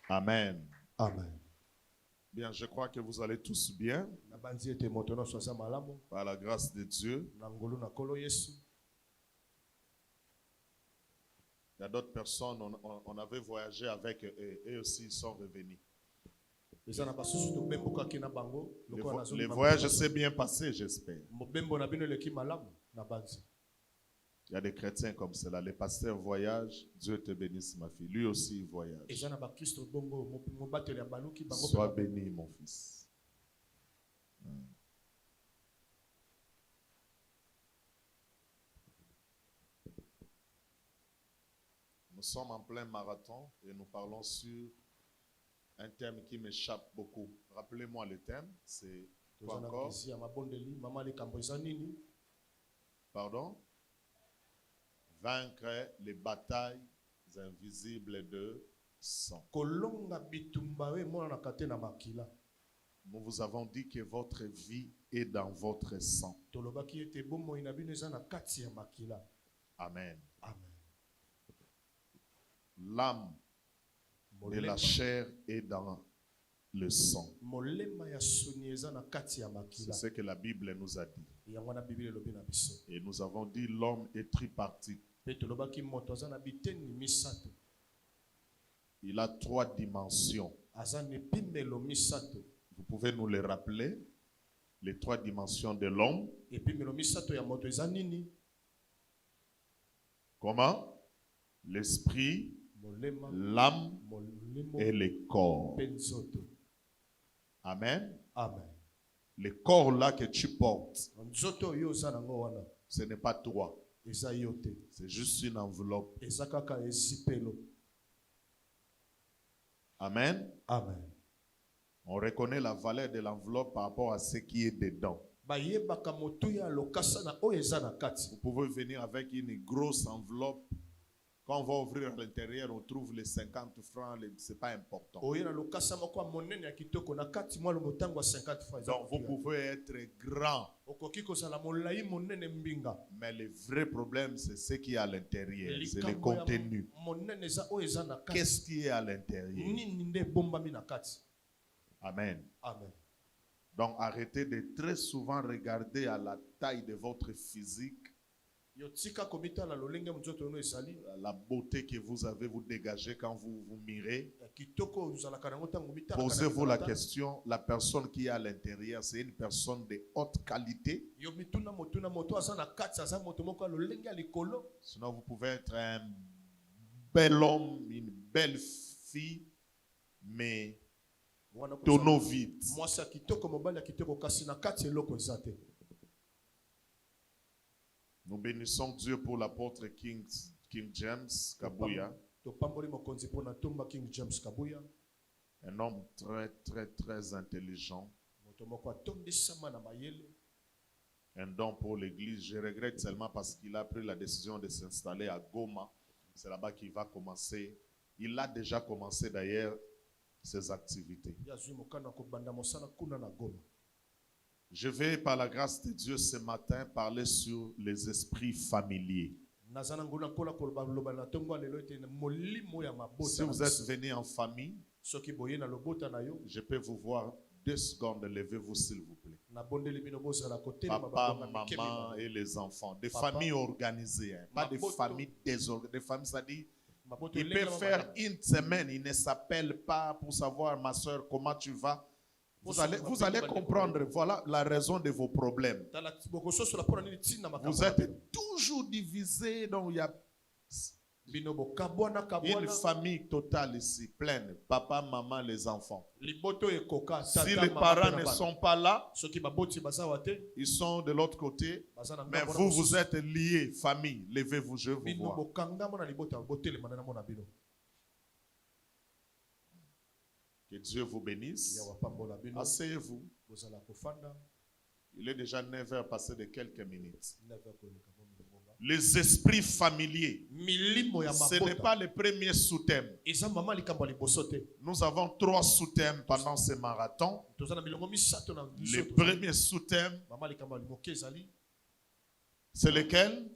Amen. Amen. Bien, je crois que vous allez tous bien. Par la grâce de Dieu. Il y a d'autres personnes, on avait voyagé avec eux aussi, ils sont revenus. Les voyages s'est bien passé, j'espère. Il y a des chrétiens comme cela. Les pasteurs voyagent. Dieu te bénisse, ma fille. Lui aussi, il voyage. Sois béni, mon fils. Nous sommes en plein marathon et nous parlons sur un thème qui m'échappe beaucoup. Rappelez-moi le thème. C'est quoi encore? Pardon? Vaincre les batailles invisibles de sang. Nous vous avons dit que votre vie est dans votre sang. Amen. L'âme de la chair est dans le sang. C'est ce que la Bible nous a dit. Et nous avons dit l'homme est tripartite. Il a 3 dimensions. Vous pouvez nous les rappeler, les 3 dimensions de l'homme. Comment? L'esprit, l'âme et le corps. Amen. Amen. Le corps là que tu portes, ce n'est pas toi. C'est juste une enveloppe. Amen. Amen. On reconnaît la valeur de l'enveloppe par rapport à ce qui est dedans. Vous pouvez venir avec une grosse enveloppe. Quand on va ouvrir à l'intérieur, on trouve les 50 francs, ce n'est pas important. Donc vous pouvez être grand. Mais le vrai problème, c'est ce qui est à l'intérieur. C'est le contenu. Qu'est-ce qui est à l'intérieur? Amen. Amen. Donc arrêtez de très souvent regarder à la taille de votre physique. La beauté que vous avez, vous dégagez quand vous vous mirez. Posez-vous la question, la personne qui est à l'intérieur, c'est une personne de haute qualité? Sinon, vous pouvez être un bel homme, une belle fille, mais tonneau vide. Nous bénissons Dieu pour l'apôtre King James Kabuya. Un homme très, très, très intelligent. Un don pour l'église. Je regrette seulement parce qu'il a pris la décision de s'installer à Goma. C'est là-bas qu'il va commencer. Il a déjà commencé d'ailleurs ses activités. Je vais, par la grâce de Dieu, ce matin, parler sur les esprits familiers. Si vous êtes venu en famille, je peux vous voir 2 secondes. Levez-vous, s'il vous plaît. Papa, maman et les enfants. Des familles organisées. Hein. Pas des familles désorganisées. Des familles, ça dit, il peut faire une semaine, il ne s'appelle pas pour savoir, ma soeur, comment tu vas. Vous allez comprendre, voilà la raison de vos problèmes. Vous êtes toujours divisés, donc il y a une famille totale ici, pleine. Papa, maman, les enfants. Si les parents ne sont pas là, ils sont de l'autre côté, mais vous êtes liés, famille. Levez-vous, je vous vois. Que Dieu vous bénisse. Asseyez-vous. Il est déjà 9h passé de quelques minutes. Les esprits familiers. Ce n'est pas le premier sous-thème. Nous avons 3 sous-thèmes pendant ce marathon. Le premier sous-thème, c'est lequel?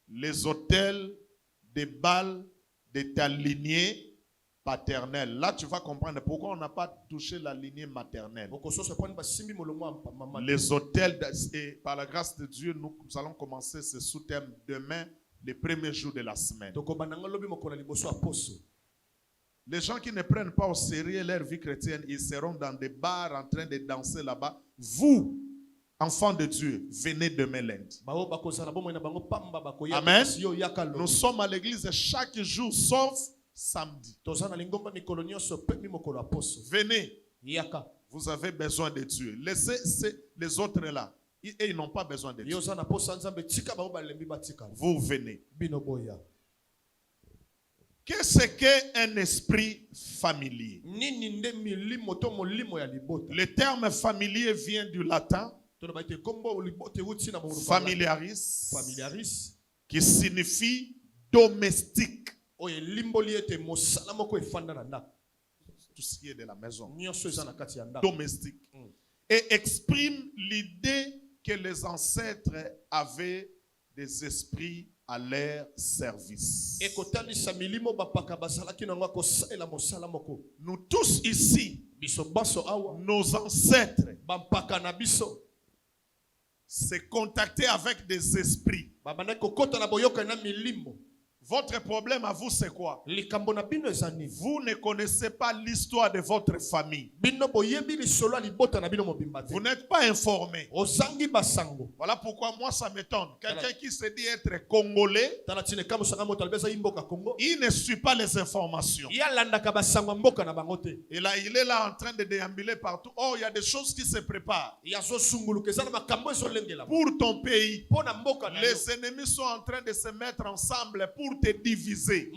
Les autels des Baal de ta lignée paternelle. Là, tu vas comprendre pourquoi on n'a pas touché la lignée maternelle. Les autels, et par la grâce de Dieu, nous allons commencer ce sous-thème demain, les premiers jours de la semaine. Les gens qui ne prennent pas au sérieux leur vie chrétienne, ils seront dans des bars en train de danser là-bas. Vous, enfants de Dieu, venez demain lundi. Amen. Nous sommes à l'église chaque jour, sauf samedi. Venez. Vous avez besoin de Dieu. Laissez les autres là. Et ils n'ont pas besoin de Dieu. Vous venez. Qu'est-ce qu'un esprit familier? Le terme familier vient du latin familiaris, qui signifie domestique. Tout ce qui est de la maison. Domestique. Et exprime l'idée que les ancêtres avaient des esprits à leur service. Nous tous ici, nos ancêtres se contactaient avec des esprits. Votre problème à vous, c'est quoi? Vous ne connaissez pas l'histoire de votre famille. Vous n'êtes pas informé. Voilà pourquoi moi ça m'étonne. Quelqu'un qui se dit être congolais, il ne suit pas les informations. Et là, il est là en train de déambuler partout. Oh, il y a des choses qui se préparent. Pour ton pays, les ennemis sont en train de se mettre ensemble pour te diviser.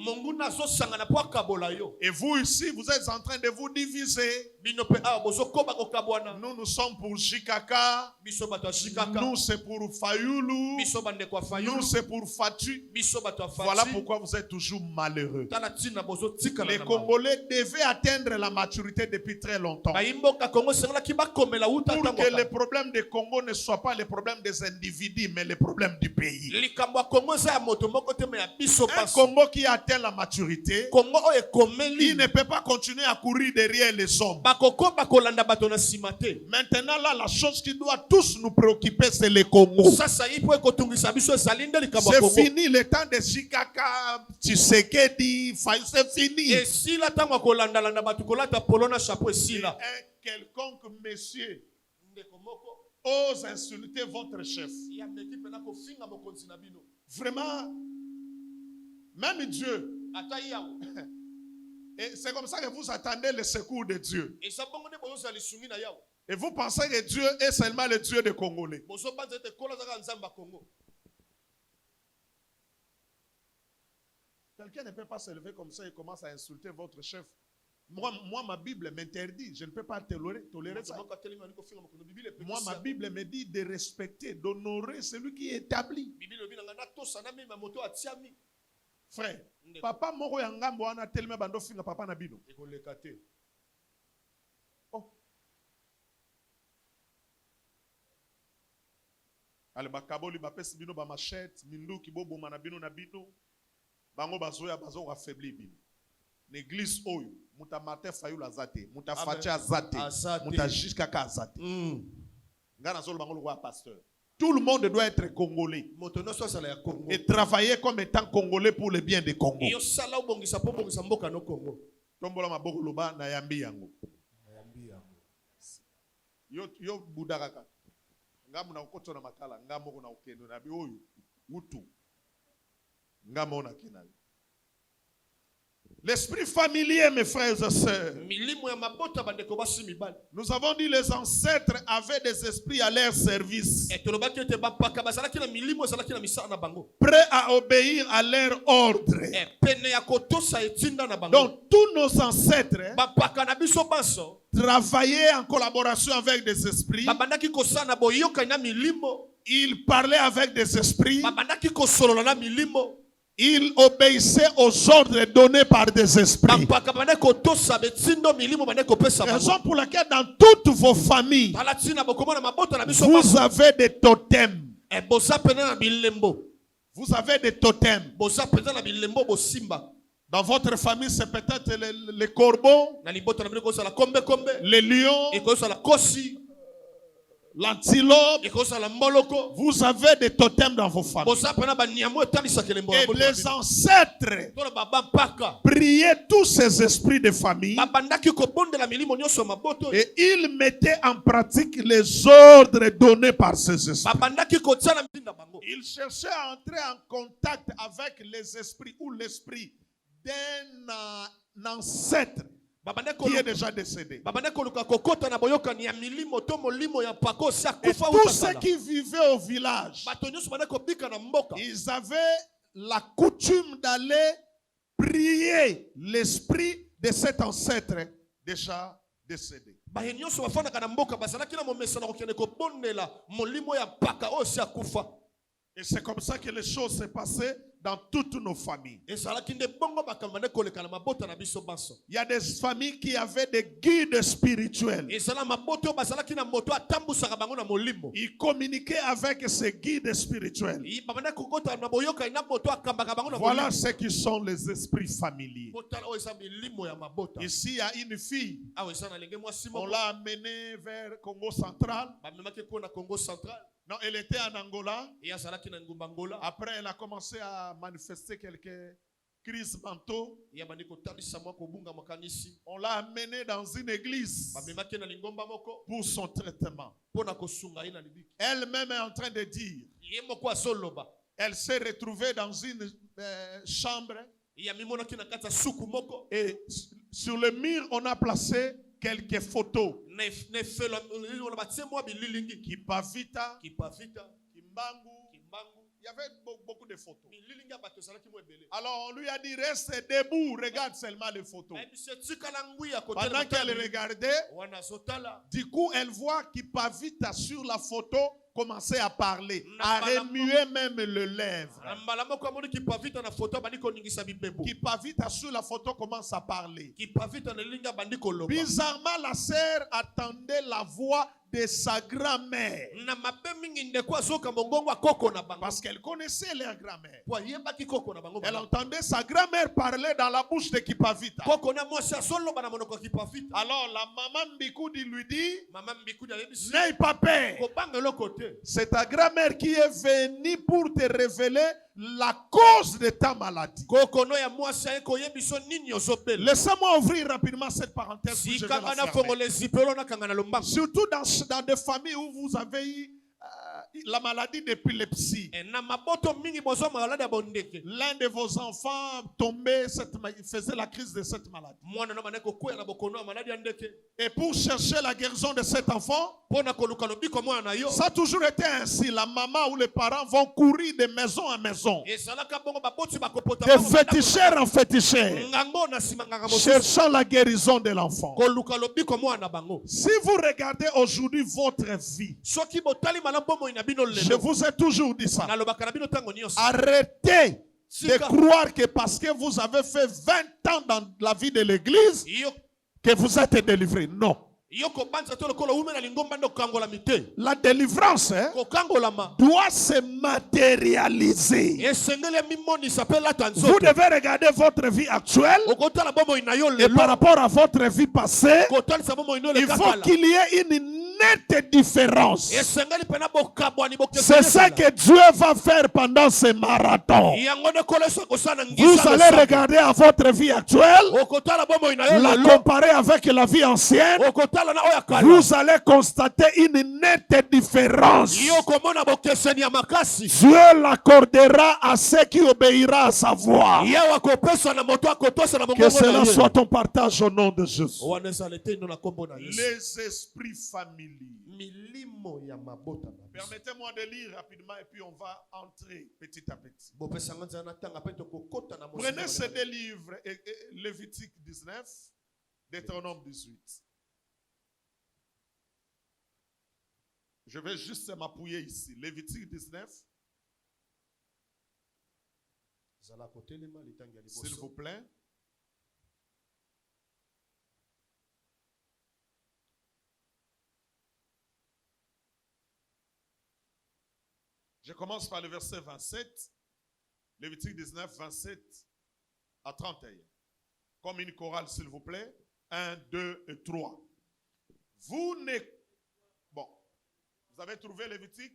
Et vous ici, vous êtes en train de vous diviser. Nous sommes pour Jikaka. Nous c'est pour Fayoulou. Nous c'est pour Fatu. Voilà pourquoi vous êtes toujours malheureux. Les Congolais devaient atteindre la maturité depuis très longtemps. Pour que les problèmes du Congo ne soient pas les problèmes des individus, mais les problèmes du pays. Un Congo qui atteint la maturité, il ne peut pas continuer à courir derrière les hommes. Maintenant, là, la chose qui doit tous nous préoccuper, c'est le Congo. C'est fini le temps de Chikaka, Tshisekedi, c'est fini. Un quelconque monsieur ose insulter votre chef. Vraiment. Même Dieu. Et c'est comme ça que vous attendez le secours de Dieu. Et vous pensez que Dieu est seulement le Dieu des Congolais. Quelqu'un ne peut pas se lever comme ça et commence à insulter votre chef. Moi, ma Bible m'interdit. Je ne peux pas tolérer ça. Moi, ma Bible me dit de respecter, d'honorer celui qui est établi. Frère, papa moko ya ngambo wana telema bando finga papa na bino. Oh. Ale bakaboli bapesi bino ba machette, minduki bobo na bino bango bazoya bazo affaiblir bino. L'église oyo, muta Martin Fayulu azate, muta Fatia azate, muta Jikaka azate. Ngana zolo bango lo pasteur. Tout le monde doit être congolais et travailler comme étant congolais pour le bien des Congo. Tombola maboko loba na yambi yango. Yo budaka. Ngamu na ukoto na makala, ngamu na ukendo na bi oyo utu. Ngamu na kinali. L'esprit familier, mes frères et sœurs. Nous avons dit les ancêtres avaient des esprits à leur service, prêts à obéir à leur ordre. Donc tous nos ancêtres travaillaient en collaboration avec des esprits. Ils parlaient avec des esprits. Il obéissait aux ordres donnés par des esprits. Raison pour laquelle dans toutes vos familles, vous avez des totems. Vous avez des totems. Dans votre famille, c'est peut-être les corbeaux, les lions, l'antilope. Vous avez des totems dans vos familles. Et les ancêtres priaient tous ces esprits de famille. Et ils mettaient en pratique les ordres donnés par ces esprits. Ils cherchaient à entrer en contact avec les esprits ou l'esprit d'un ancêtre qui est déjà décédé. Et tous ceux qui vivaient au village, ils avaient la coutume d'aller prier l'esprit de cet ancêtre déjà décédé. Et c'est comme ça que les choses se passaient dans toutes nos familles. Il y a des familles qui avaient des guides spirituels. Ils communiquaient avec ces guides spirituels. Voilà ce qui sont les esprits familiers. Ici, il y a une fille. On l'a amenée vers Congo central. Non, elle était en Angola. Après, elle a commencé à manifester quelques crises mentaux. On l'a amenée dans une église pour son traitement. Elle-même est en train de dire, elle s'est retrouvée dans une chambre. Et sur le mur, on a placé quelques photos. Kipavita, Kimbangu. Il y avait beaucoup de photos. Alors on lui a dit, reste debout, regarde seulement les photos. Pendant qu'elle regardait, du coup elle voit Kipavita sur la photo commencer à parler, à remuer même le lèvre. Kipavita sur la photo commence à parler. Bizarrement, la sœur attendait la voix de sa grand-mère. Parce qu'elle connaissait leur grand-mère. Elle entendait sa grand-mère parler dans la bouche de Kipavita. Alors la maman Mbikoudi lui dit, n'aie pas peur. C'est ta grand-mère qui est venue pour te révéler la cause de ta maladie. Laissez-moi ouvrir rapidement cette parenthèse. Je vais la fermer. Surtout dans des familles où vous avez eu la maladie d'épilepsie. L'un de vos enfants tombait, faisait la crise de cette maladie. Et pour chercher la guérison de cet enfant, ça a toujours été ainsi. La maman ou les parents vont courir de maison en maison, de féticheur en féticheur, cherchant la guérison de l'enfant. Si vous regardez aujourd'hui votre vie, je vous ai toujours dit ça. Arrêtez de croire que parce que vous avez fait 20 ans dans la vie de l'église, que vous êtes délivré. Non. La délivrance doit se matérialiser. Vous devez regarder votre vie actuelle et par rapport à votre vie passée, il faut qu'il y ait une nette différence. C'est ça que Dieu va faire pendant ce marathon. Vous allez regarder à votre vie actuelle, la comparer avec la vie ancienne. Vous allez constater une nette différence. Dieu l'accordera à ceux qui obéiront à sa voix. Que cela soit ton partage au nom de Jésus. Les esprits familiers. Permettez-moi de lire rapidement et puis on va entrer petit à petit. Prenez ces deux livres, Lévitique 19, Deutéronome 18. Je vais juste m'appuyer ici. Lévitique 19. S'il vous plaît. Je commence par le verset 27. Lévitique 19, 27 À 31. Comme une chorale, s'il vous plaît. 1, 2 et 3. Vous avez trouvé Lévitique?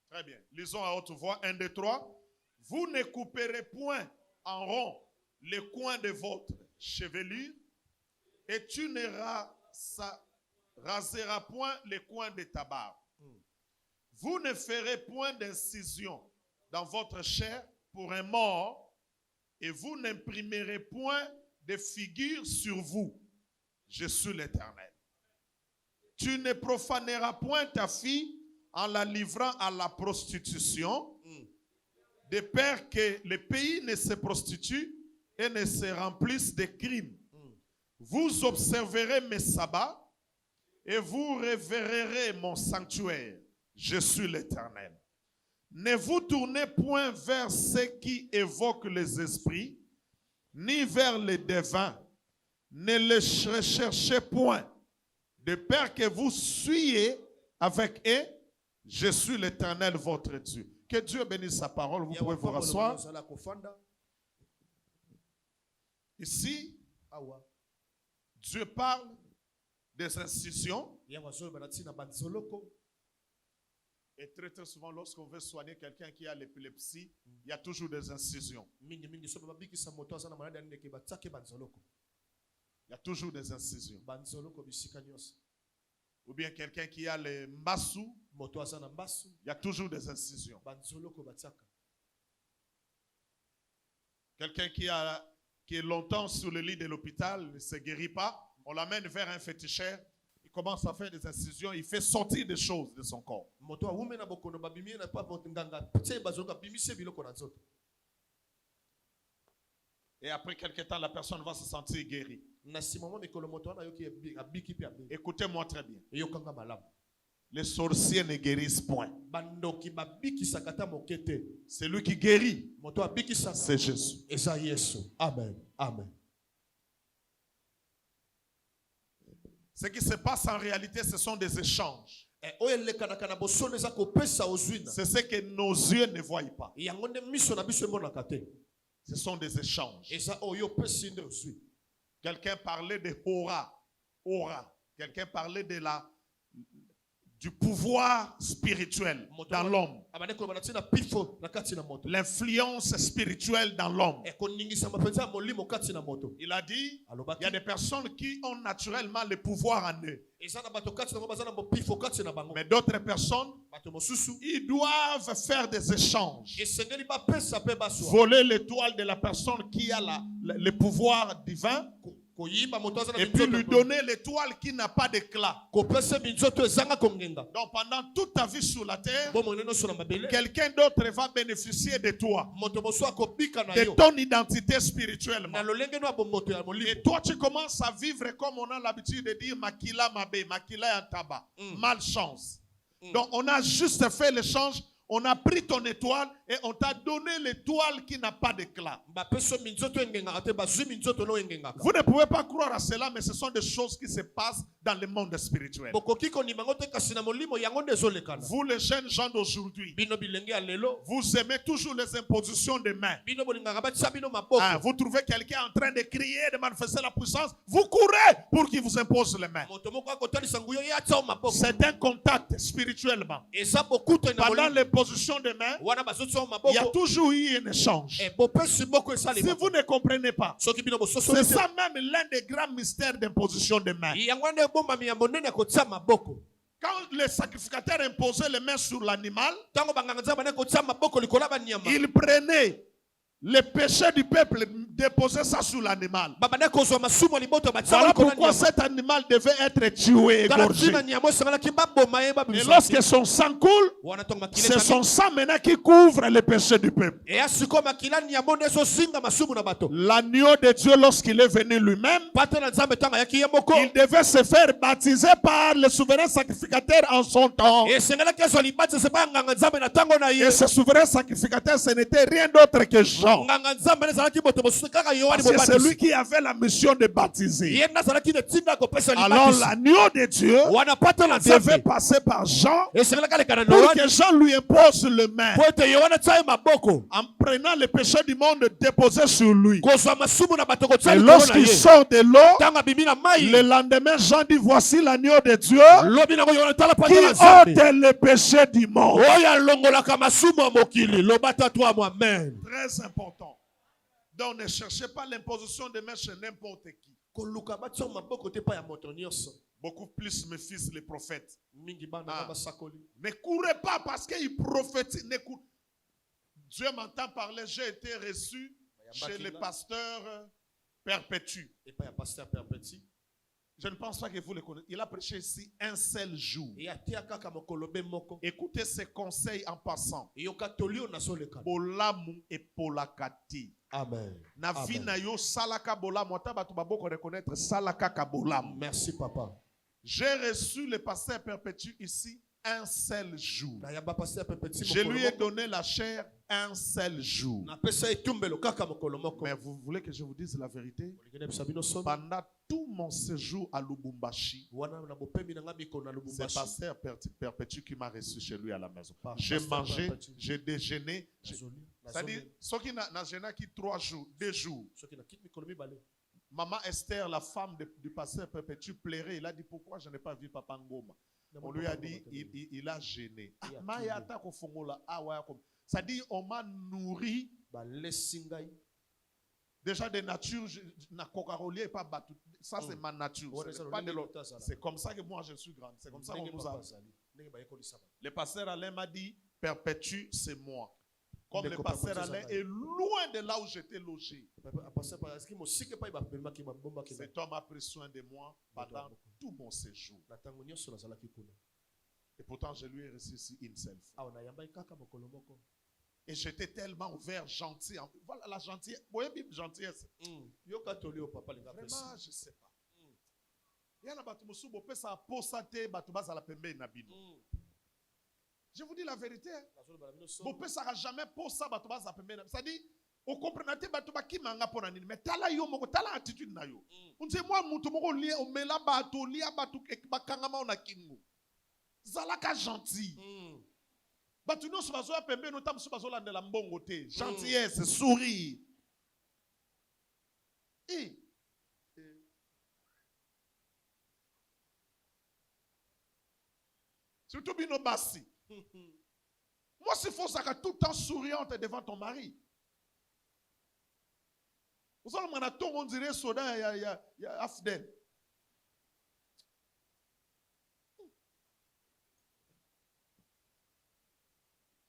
Très bien. Lisons à haute voix. 1, 2, 3. Vous ne couperez point en rond les coins de votre chevelure et tu ne raseras point les coins de ta barbe. Vous ne ferez point d'incision dans votre chair pour un mort et vous n'imprimerez point de figure sur vous. Je suis l'Éternel. Tu ne profaneras point ta fille en la livrant à la prostitution, de peur que le pays ne se prostitue et ne se remplisse de crimes. Vous observerez mes sabbats et vous révérerez mon sanctuaire. Je suis l'Éternel. Ne vous tournez point vers ceux qui évoquent les esprits, ni vers les devins. Ne les recherchez point, de peur que vous suiez avec eux. Je suis l'Éternel, votre Dieu. Que Dieu bénisse sa parole. Vous pouvez vous rasseoir. Ici, Dieu parle des institutions. Et très très souvent, lorsqu'on veut soigner quelqu'un qui a l'épilepsie, il y a toujours des incisions. Il y a toujours des incisions. Ou bien quelqu'un qui a le mbasu, il y a toujours des incisions. Quelqu'un qui est longtemps sur le lit de l'hôpital ne se guérit pas, on l'amène vers un féticheur. Il commence à faire des incisions, il fait sortir des choses de son corps. Et après quelque temps, la personne va se sentir guérie. Écoutez-moi très bien. Les sorciers ne guérissent point. Celui qui guérit, c'est Jésus. Amen. Amen. Ce qui se passe en réalité, ce sont des échanges. C'est ce que nos yeux ne voient pas. Ce sont des échanges. Quelqu'un parlait de aura. Quelqu'un parlait du pouvoir spirituel dans l'homme. L'influence spirituelle dans l'homme. Il a dit, il y a des personnes qui ont naturellement le pouvoir en eux. Mais d'autres personnes, ils doivent faire des échanges. Voler l'étoile de la personne qui a le pouvoir divin. Et puis lui donner l'étoile qui n'a pas d'éclat. Donc pendant toute ta vie sur la terre, quelqu'un d'autre va bénéficier de toi, de ton identité spirituellement. Et toi tu commences à vivre comme on a l'habitude de dire Makila Mabe, Makila Yantaba, malchance. Donc on a juste fait l'échange. On a pris ton étoile et on t'a donné l'étoile qui n'a pas d'éclat. Vous ne pouvez pas croire à cela, mais ce sont des choses qui se passent dans le monde spirituel. Vous les jeunes gens d'aujourd'hui, vous aimez toujours les impositions des mains. Vous trouvez quelqu'un en train de crier, de manifester la puissance, vous courez pour qu'il vous impose les mains. C'est un contact spirituellement. Pendant les position de main, il y a toujours eu un échange. Si vous ne comprenez pas, c'est ça même l'un des grands mystères d'imposition de main. Quand le sacrificateur imposait les mains sur l'animal, il prenait le péché du peuple, déposer ça sur l'animal. Voilà pourquoi cet animal devait être tué, égorgé. Et lorsque son sang coule, c'est son sang maintenant qui couvre le péché du peuple. L'agneau de Dieu, lorsqu'il est venu lui-même, il devait se faire baptiser par le souverain sacrificateur en son temps. Et ce souverain sacrificateur, ce n'était rien d'autre que Jean. c'est celui qui avait la mission de baptiser. Alors l'agneau de Dieu devait passer par Jean pour que Jean lui impose le main. En prenant le péché du monde déposé sur lui. Et lorsqu'il sort de l'eau, le lendemain, Jean dit, voici l'agneau de Dieu qui ôte le péché du monde. Très important. Donc ne cherchez pas l'imposition de main chez n'importe qui. Beaucoup plus mes fils les prophètes. Ne courez pas parce qu'ils prophétisent. Dieu m'entend parler, j'ai été reçu chez le pasteur Perpétue. Je ne pense pas que vous le connaissez. Il a prêché ici un seul jour. Écoutez ses conseils en passant. Bolamu et polakati. Amen. Na vie na yo salaka bolamu. Ata batu baboko reconnaître salaka kabolamu. Merci papa. J'ai reçu le pasteur Perpétue ici un seul jour. Je lui ai donné la chair un seul jour. Mais vous voulez que je vous dise la vérité? Pendant tout mon séjour à Lubumbashi, c'est pasteur Perpétue qui m'a reçu chez lui à la maison. J'ai mangé, j'ai déjeuné. C'est-à-dire, ceux qui n'ont gêné qui 3 jours, 2 jours. Maman Esther, la femme du pasteur Perpétue, pleurait. Il a dit, pourquoi je n'ai pas vu Papa Ngoma? On lui a dit, il a gêné. C'est-à-dire, on m'a nourri. Déjà de nature, ça c'est ma nature. C'est comme ça que moi je suis grand. C'est comme ça qu'on nous a. Le pasteur Alain m'a dit, Perpétue, c'est moi. Comme le pasteur Alain est loin de là où j'étais logé. Cet homme a pris soin de moi pendant tout mon séjour. Et pourtant, je lui ai reçu ici une seule fois. Et j'étais tellement ouvert, gentil. Voilà la gentillesse. Vous voyez bien gentillesse. Vraiment, je ne sais pas. Je vous dis la vérité. Vous ne pouvez jamais pour ça. C'est-à-dire, vous comprenez mais tala yo moko tala attitude na yo. On dit moi mutu moko lia o mela bato lia bato bakangama ona kingu. Zalaka gentil. Bato no sobazo ya pembe no tam sobazo la ndela mbongo te. Gentillesse, sourire. Surtout bino basi. Moi, s'il faut ça tout le temps souriante devant ton mari. Vous savez, on dirait soda, il y a Afdel.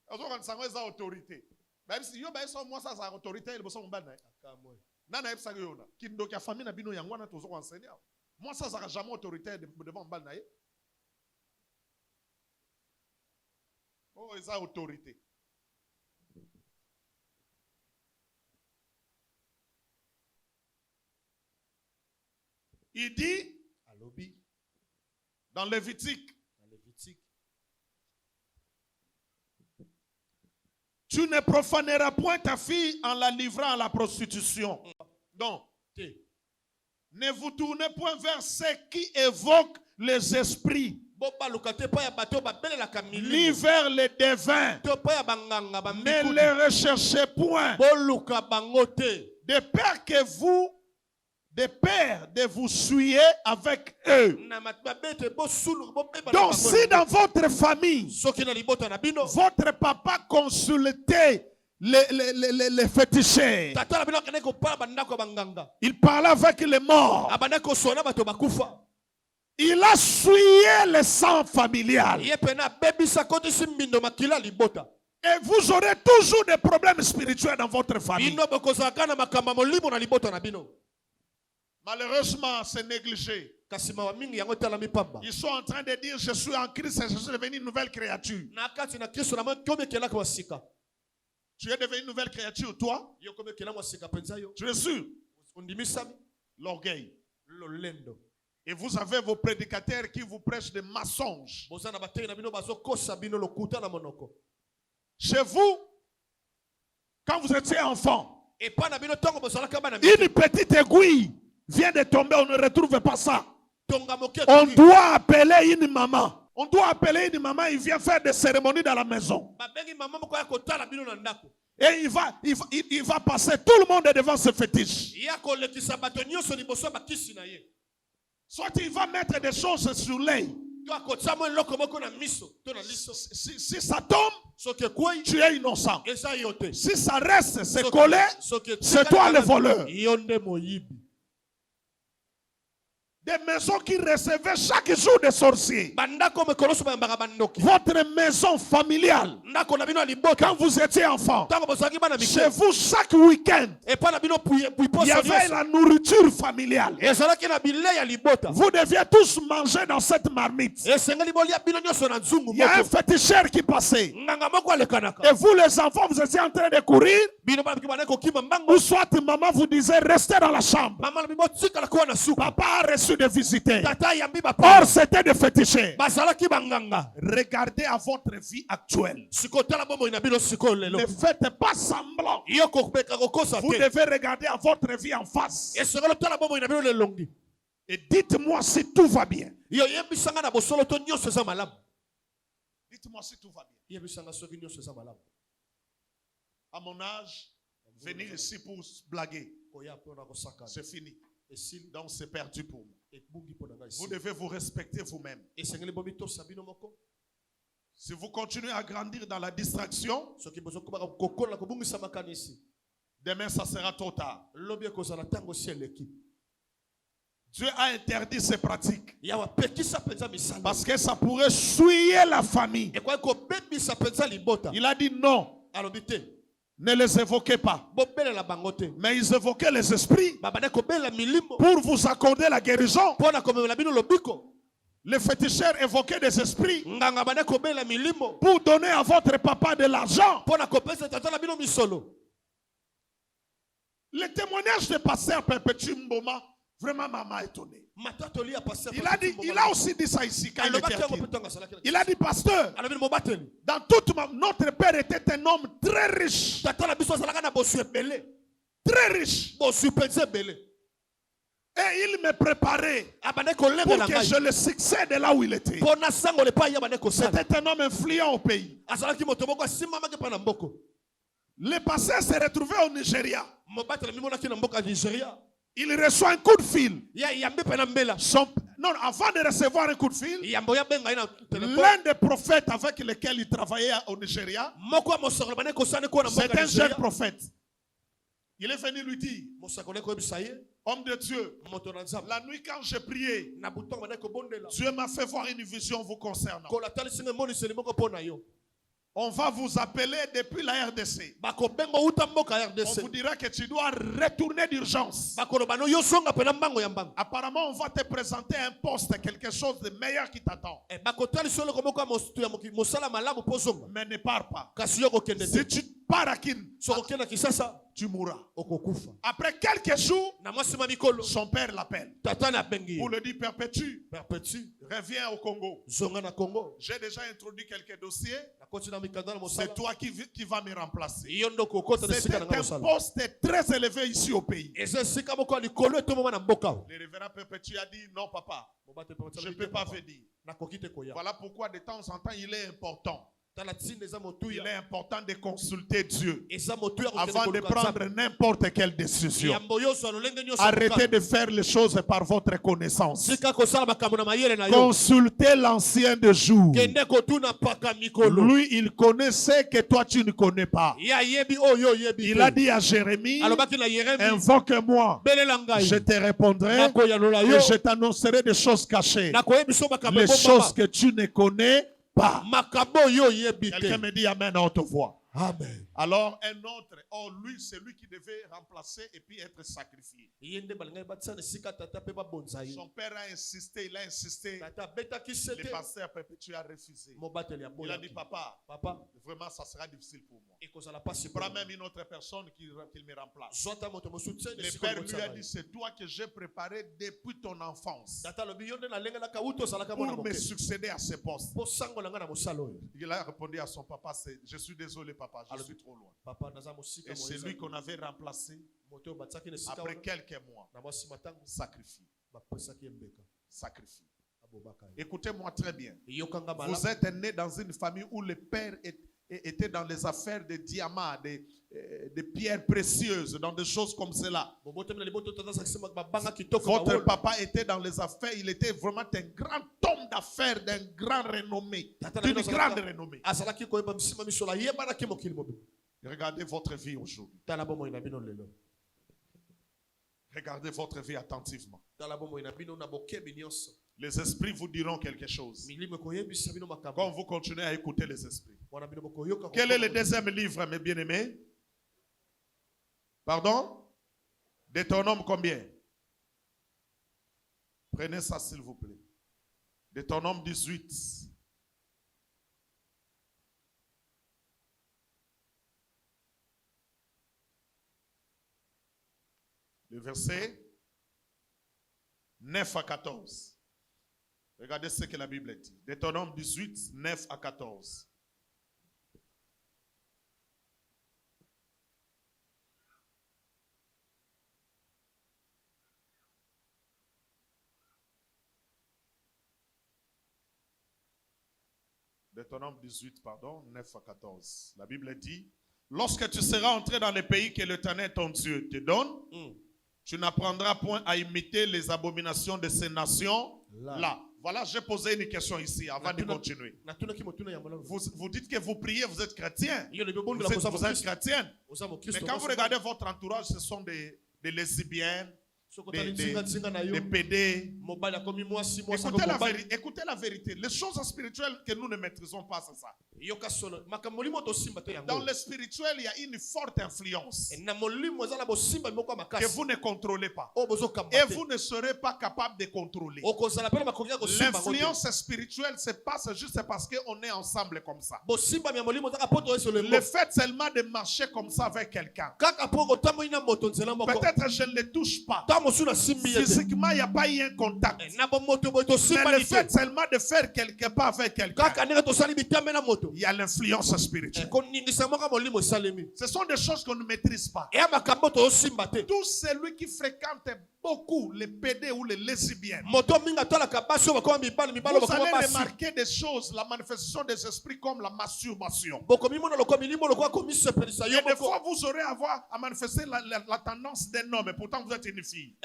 On a autorité. Même si yo ba moi ça sa autorité, il bossa mbana. Nana epsa yona. Kindo ka famille na bino yangwana tozo enseigner. Moi ça sera jamais autorité devant mbana. Oh, ils ont autorité. Il dit dans Lévitique, tu ne profaneras point ta fille en la livrant à la prostitution. Donc, ne vous tournez point vers ceux qui évoquent les esprits, ni vers les devins. Ne les recherchez point. De peur que vous, de vous souiller avec eux. Donc si dans votre famille, votre papa consultait les féticheurs, il parlait avec les morts, il a souillé le sang familial. Et vous aurez toujours des problèmes spirituels dans votre famille. Malheureusement, c'est négligé. Ils sont en train de dire, je suis en Christ et je suis devenu une nouvelle créature. Tu es devenu une nouvelle créature, toi? Tu es sûr? L'orgueil. Et vous avez vos prédicateurs qui vous prêchent des mensonges. Chez vous, quand vous étiez enfant, Une petite aiguille vient de tomber, on ne retrouve pas ça. On doit appeler une maman. On doit appeler une maman, il vient faire des cérémonies dans la maison. Et il va passer tout le monde devant ce fétiche. Soit il va mettre des choses sur l'œil. Si ça tombe, tu es innocent. Si ça reste, c'est collé, c'est toi le voleur. Des maisons qui recevaient chaque jour des sorciers. Votre maison familiale, quand vous étiez enfant, chez vous chaque week-end, il y avait la nourriture familiale. Vous deviez tous manger dans cette marmite. Il y a un féticheur qui passait. Et vous les enfants, vous étiez en train de courir. Ou soit maman vous disait restez dans la chambre. Papa a reçu des visiteurs. Or c'était des féticheurs. Regardez à votre vie actuelle. Ne faites pas semblant. Vous devez regarder à votre vie en face. Et dites-moi si tout va bien. Dites-moi si tout va bien. À mon âge, venir ici pour blaguer, c'est fini. Donc c'est perdu pour moi. Vous devez vous respecter vous-même. Si vous continuez à grandir dans la distraction, demain ça sera trop tard. Dieu a interdit ces pratiques parce que ça pourrait souiller la famille. Il a dit non. Ne les évoquez pas. Mais ils évoquaient les esprits pour vous accorder la guérison. Les féticheurs évoquaient des esprits pour donner à votre papa de l'argent. Le témoignage de pasteur Perpétue Mboma vraiment m'a étonné. Il a aussi dit ça ici quand il était aquí. Il a dit pasteur, dans toute notre père était un homme très riche. Très riche. Et il me préparait pour que je le succède là où il était. C'était un homme influent au pays. Le pasteur s'est retrouvé au Nigeria. Il reçoit un coup de fil. Non, avant de recevoir un coup de fil, l'un des prophètes avec lesquels il travaillait au Nigeria, c'est un jeune prophète. Il est venu lui dire, homme de Dieu, la nuit quand j'ai prié, Dieu m'a fait voir une vision vous concernant. On va vous appeler depuis la RDC. On vous dira que tu dois retourner d'urgence. Apparemment, on va te présenter un poste, quelque chose de meilleur qui t'attend. Mais ne pars pas. Si tu pars à Kinshasa, tu mourras. Après quelques jours, son père l'appelle pour le dire Perpétue, reviens au Congo. J'ai déjà introduit quelques dossiers. C'est toi qui vas me remplacer. C'était un poste très élevé ici au pays. Le révérend Perpétue a dit non papa, je ne peux pas venir. Voilà pourquoi de temps en temps il est important. Il est important de consulter Dieu avant de prendre n'importe quelle décision. Arrêtez de faire les choses par votre connaissance. Consultez l'ancien de jour. Lui, il connaissait que toi tu ne connais pas. Il a dit à Jérémie, invoque-moi, je te répondrai et je t'annoncerai des choses cachées, les choses que tu ne connais pas. Quelqu'un me dit amen à haute voix. Amen. Alors un autre, lui, c'est lui qui devait remplacer et puis être sacrifié. Son père a insisté, il a insisté. Le pasteur Perpétue a refusé. Il a dit papa, vraiment ça sera difficile pour moi. Il prend même une autre personne qui me remplace. Le père lui a dit c'est toi que j'ai préparé depuis ton enfance pour me succéder à ce poste. Il a répondu à son papa, je suis désolé papa. papa, je suis trop loin. Et c'est lui qu'on avait remplacé après quelques mois. Sacrifié. Sacrifié. Écoutez-moi très bien. Vous êtes né dans une famille où le père était dans les affaires de diamants, de pierres précieuses, dans des choses comme cela. Votre papa était dans les affaires, il était vraiment un grand homme d'affaires, d'un grand renommé, d'une grande renommée. Regardez votre vie aujourd'hui. Regardez votre vie attentivement. Les esprits vous diront quelque chose. Quand vous continuez à écouter les esprits. Quel est le deuxième livre, mes bien-aimés? Pardon? Deutéronome combien? Prenez ça s'il vous plaît. Deutéronome 18. Le verset 9 à 14. Regardez ce que la Bible dit. Deutéronome 18, 9 à 14. Deutéronome 18, pardon, 9 à 14. La Bible dit, lorsque tu seras entré dans le pays que l'Éternel ton Dieu te donne, tu n'apprendras point à imiter les abominations de ces nations-là. Voilà, j'ai posé une question ici avant de continuer. Vous dites que vous priez, vous êtes chrétien. Vous êtes chrétienne. Mais quand vous regardez votre entourage, ce sont des lesbiennes, des PD. Écoutez la vérité. Les choses spirituelles que nous ne maîtrisons pas, c'est ça. Dans le spirituel, il y a une forte influence que vous ne contrôlez pas. Et vous ne serez pas capable de contrôler. L'influence spirituelle se passe juste parce qu'on est ensemble comme ça. Le fait seulement de marcher comme ça avec quelqu'un. Peut-être je ne le touche pas. Physiquement, il n'y a pas eu un contact. Mais le fait seulement de faire quelque part avec quelqu'un, il y a l'influence spirituelle. Ce sont des choses qu'on ne maîtrise pas. Tout celui qui fréquente beaucoup les PD ou les lesbiennes, vous allez remarquer des choses, la manifestation des esprits comme la masturbation. Et des fois, vous aurez à manifester la tendance d'un homme, et pourtant vous êtes une fille.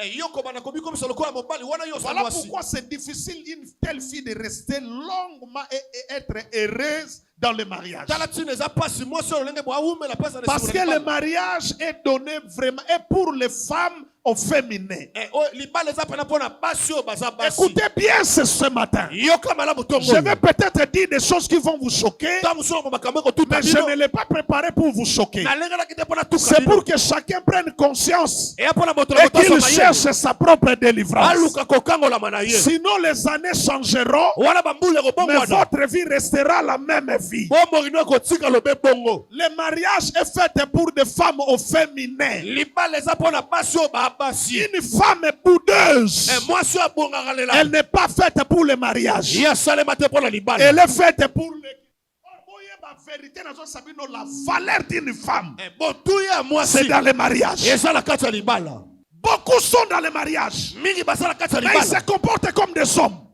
Voilà pourquoi c'est difficile une telle fille de rester longuement et être heureuse dans le mariage. Parce que le mariage est donné vraiment et pour les femmes au féminin. Écoutez bien ce matin. Je vais peut-être dire des choses qui vont vous choquer, mais je ne l'ai pas préparé pour vous choquer. C'est pour que chacun prenne conscience et qu'il cherche sa propre délivrance. Sinon les années changeront, mais votre vie restera la même vie. Le mariage est fait pour des femmes au féminin. Une femme boudeuse, elle n'est pas faite pour le mariage. Elle est faite pour le... La valeur d'une femme, c'est dans le mariage. Beaucoup sont dans le mariage, mais ils se comportent comme des hommes.